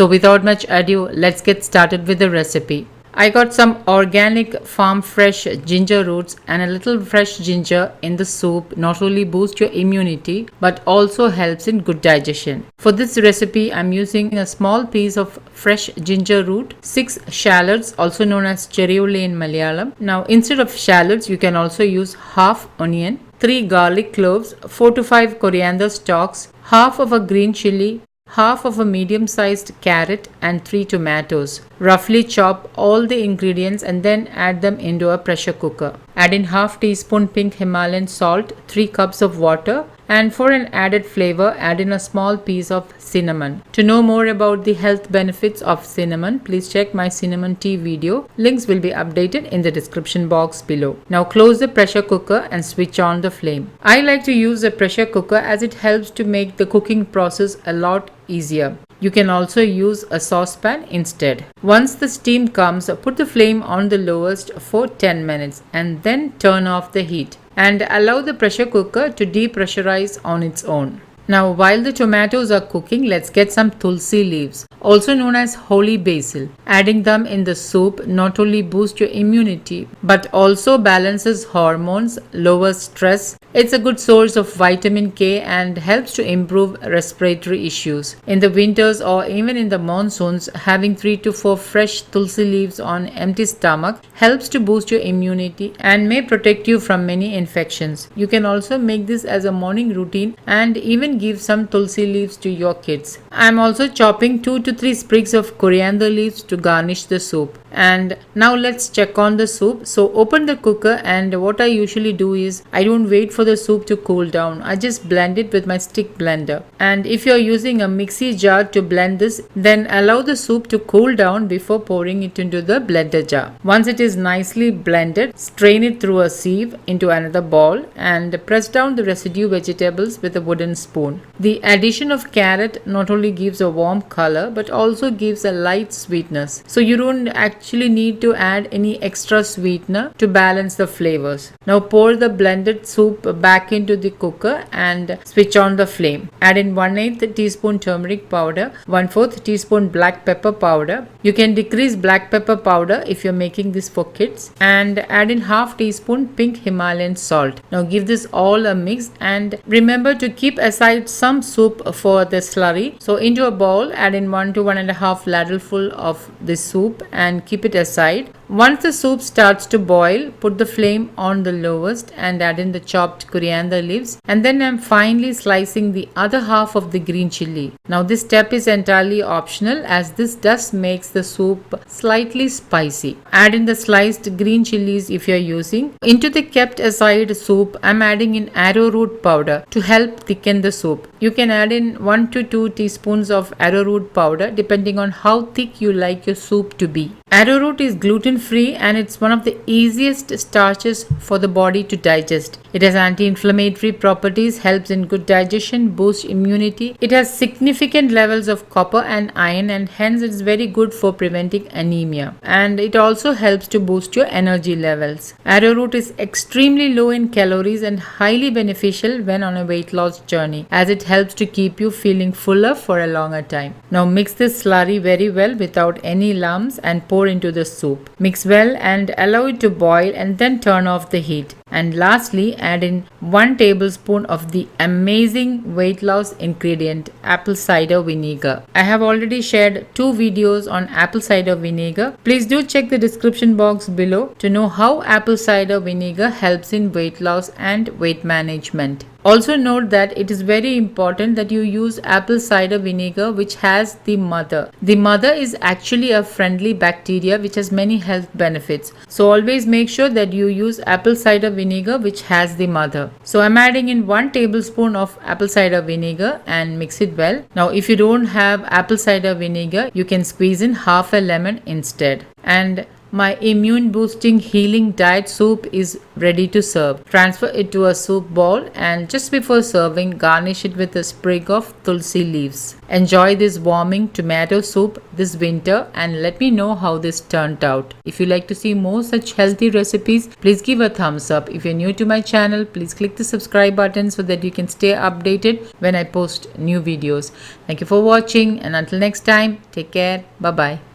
So without much ado, let's get started with the recipe. I got some organic farm fresh ginger roots and a little fresh ginger in the soup not only boosts your immunity but also helps in good digestion. For this recipe, I'm using a small piece of fresh ginger root, 6 shallots also known as cherryulle in Malayalam. Now instead of shallots, you can also use half onion, 3 garlic cloves, 4 to 5 coriander stalks, half of a green chilli, half of a medium-sized carrot and 3 tomatoes. Roughly chop all the ingredients and then add them into a pressure cooker. Add in half teaspoon pink Himalayan salt, 3 cups of water, and for an added flavor, add in a small piece of cinnamon. To know more about the health benefits of cinnamon, please check my cinnamon tea video. Links will be updated in the description box below. Now close the pressure cooker and switch on the flame. I like to use a pressure cooker as it helps to make the cooking process a lot easier. You can also use a saucepan instead. Once the steam comes, put the flame on the lowest for 10 minutes and then turn off the heat and allow the pressure cooker to depressurize on its own. Now while the tomatoes are cooking, let's get some tulsi leaves, also known as holy basil. Adding them in the soup not only boosts your immunity but also balances hormones, lowers stress. It's a good source of vitamin K and helps to improve respiratory issues. In the winters or even in the monsoons, having 3 to 4 fresh tulsi leaves on empty stomach helps to boost your immunity and may protect you from many infections. You can also make this as a morning routine and even give some tulsi leaves to your kids. I'm also chopping 2 to 3 sprigs of coriander leaves to garnish the soup. And now let's check on the soup. So open the cooker, and what I usually do is I don't wait for the soup to cool down. I just blend it with my stick blender. And if you're using a mixie jar to blend this, then allow the soup to cool down before pouring it into the blender jar. Once it is nicely blended, strain it through a sieve into another bowl and press down the residue vegetables with a wooden spoon. The addition of carrot not only gives a warm color but also gives a light sweetness. So you don't actually need to add any extra sweetener to balance the flavors. Now pour the blended soup back into the cooker and switch on the flame. Add in 1/8 teaspoon turmeric powder, 1/4 teaspoon black pepper powder. You can decrease black pepper powder if you're making this for kids, and add in half teaspoon pink Himalayan salt. Now give this all a mix and remember to keep aside some soup for the slurry. So into a bowl, add in 1 to 1.5 ladleful of the soup and keep it aside. Once the soup starts to boil, put the flame on the lowest and add in the chopped coriander leaves, and then I'm finely slicing the other half of the green chilli. Now this step is entirely optional as this does makes the soup slightly spicy. Add in the sliced green chillies if you're using. Into the kept aside soup, I'm adding in arrowroot powder to help thicken the soup. You can add in 1 to 2 teaspoons of arrowroot powder depending on how thick you like your soup to be. Arrowroot is gluten-free and it's one of the easiest starches for the body to digest. It has anti-inflammatory properties, helps in good digestion, boosts immunity. It has significant levels of copper and iron and hence it's very good for preventing anemia. And it also helps to boost your energy levels. Arrowroot is extremely low in calories and highly beneficial when on a weight loss journey as it helps to keep you feeling fuller for a longer time. Now mix this slurry very well without any lumps and pour into the soup. Mix well and allow it to boil and then turn off the heat. And lastly, add in 1 tablespoon of the amazing weight loss ingredient, apple cider vinegar. I have already shared 2 videos on apple cider vinegar. Please do check the description box below to know how apple cider vinegar helps in weight loss and weight management. Also note that it is very important that you use apple cider vinegar which has the mother. The mother is actually a friendly bacteria which has many health benefits. So always make sure that you use apple cider vinegar which has the mother. So I'm adding in 1 tablespoon of apple cider vinegar and mix it well. Now if you don't have apple cider vinegar, you can squeeze in half a lemon instead. And My immune boosting healing diet soup is ready to serve. Transfer it to a soup bowl and just before serving, garnish it with a sprig of tulsi leaves. Enjoy this warming tomato soup this winter and let me know how this turned out. If you like to see more such healthy recipes, please give a thumbs up. If you're new to my channel, please click the subscribe button so that you can stay updated when I post new videos. Thank you for watching and until next time, take care. Bye bye.